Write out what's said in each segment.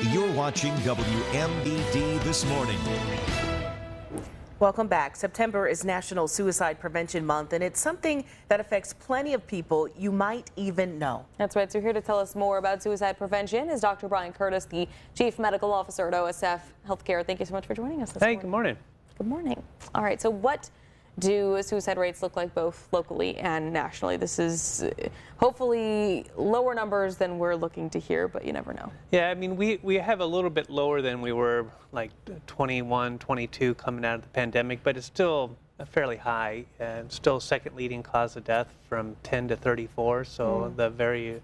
You're watching WMBD This Morning. Welcome back. September is National Suicide Prevention Month, and it's something that affects plenty of people you might even know. That's right. So here to tell us more about suicide prevention is Dr. Brian Curtis, the Chief Medical Officer at OSF Healthcare. Thank you so much for joining us this morning. Hey, good morning. Good morning. All right. So what do suicide rates look like both locally and nationally? This is hopefully lower numbers than we're looking to hear, but you never know. Yeah, I mean, we have a little bit lower than we were like 21, 22 coming out of the pandemic, but it's still fairly high and still second leading cause of death from 10 to 34. So the very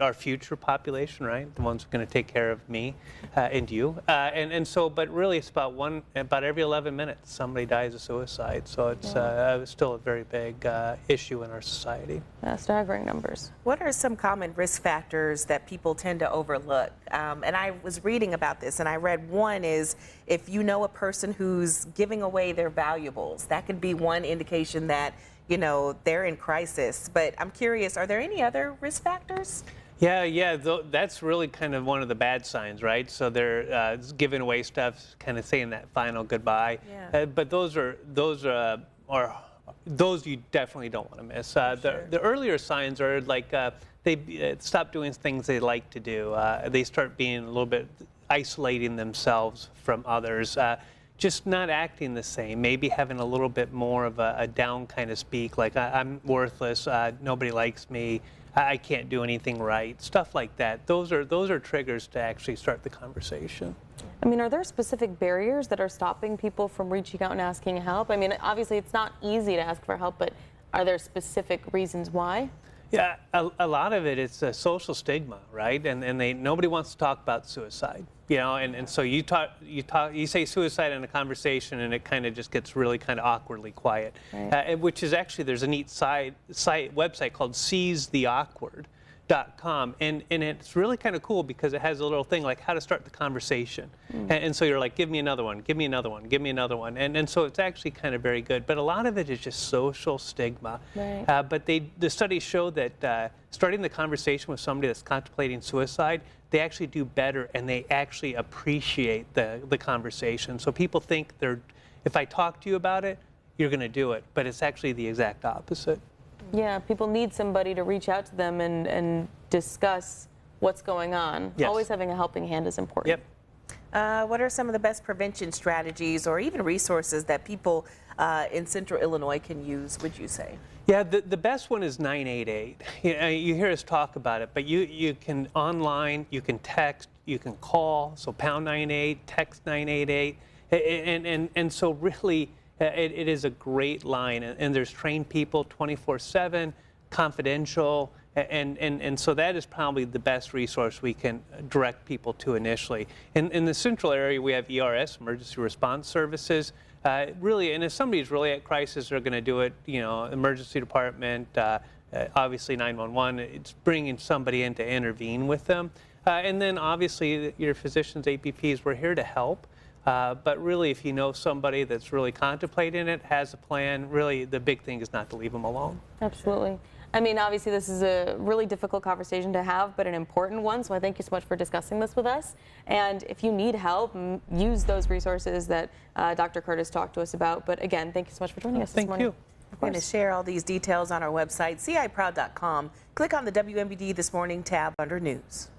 our future population, right? The ones who are going to take care of me and you. And so, but really it's about every 11 minutes somebody dies of suicide. So it's still a very big issue in our society. Staggering numbers. What are some common risk factors that people tend to overlook? And I was reading about this, and I read one is if you know a person who's giving away their valuables, that could be one indication that they're in crisis. But I'm curious, are there any other risk factors? Yeah, that's really kind of one of the bad signs, right? So they're giving away stuff, kind of saying that final goodbye. Yeah. But those you definitely don't want to miss. The earlier signs are like they stop doing things they like to do. They start being a little bit isolating themselves from others. Just not acting the same, maybe having a little bit more of a down kind of speak, like I'm worthless, nobody likes me, I can't do anything right, stuff like that. Those are triggers to actually start the conversation. I mean, are there specific barriers that are stopping people from reaching out and asking help? I mean, obviously it's not easy to ask for help, but are there specific reasons why? Yeah, a lot of it is a social stigma, right? And nobody wants to talk about suicide, and so you say suicide in a conversation, and it kind of just gets really kind of awkwardly quiet. Right. Which is actually, there's a neat website called seizetheawkward.com, and it's really kind of cool because it has a little thing like how to start the conversation. And so you're like, give me another one, give me another one, give me another one. And so it's actually kind of very good. But a lot of it is just social stigma. Right. But the studies show that starting the conversation with somebody that's contemplating suicide, they actually do better and they actually appreciate the conversation. So people think if I talk to you about it, you're going to do it. But it's actually the exact opposite. Yeah, people need somebody to reach out to them and discuss what's going on. Yes. Always having a helping hand is important. Yep. What are some of the best prevention strategies or even resources that people in Central Illinois can use, would you say? Yeah, the best one is 988. You hear us talk about it, but you can online, you can text, you can call, so pound 98, text 988, and so really it is a great line, and there's trained people 24/7, confidential, and so that is probably the best resource we can direct people to initially. In the central area, we have ERS, Emergency Response Services. Really, and if somebody's really at crisis, they're going to do it, emergency department, obviously 911, it's bringing somebody in to intervene with them. And then obviously your physicians, APPs, we're here to help. But really, if you know somebody that's really contemplating it, has a plan, really the big thing is not to leave them alone. Absolutely. I mean, obviously this is a really difficult conversation to have, but an important one. So I thank you so much for discussing this with us. And if you need help, use those resources that Dr. Curtis talked to us about. But again, thank you so much for joining us this morning. Thank you. We're going to share all these details on our website, ciproud.com. Click on the WMBD This Morning tab under News.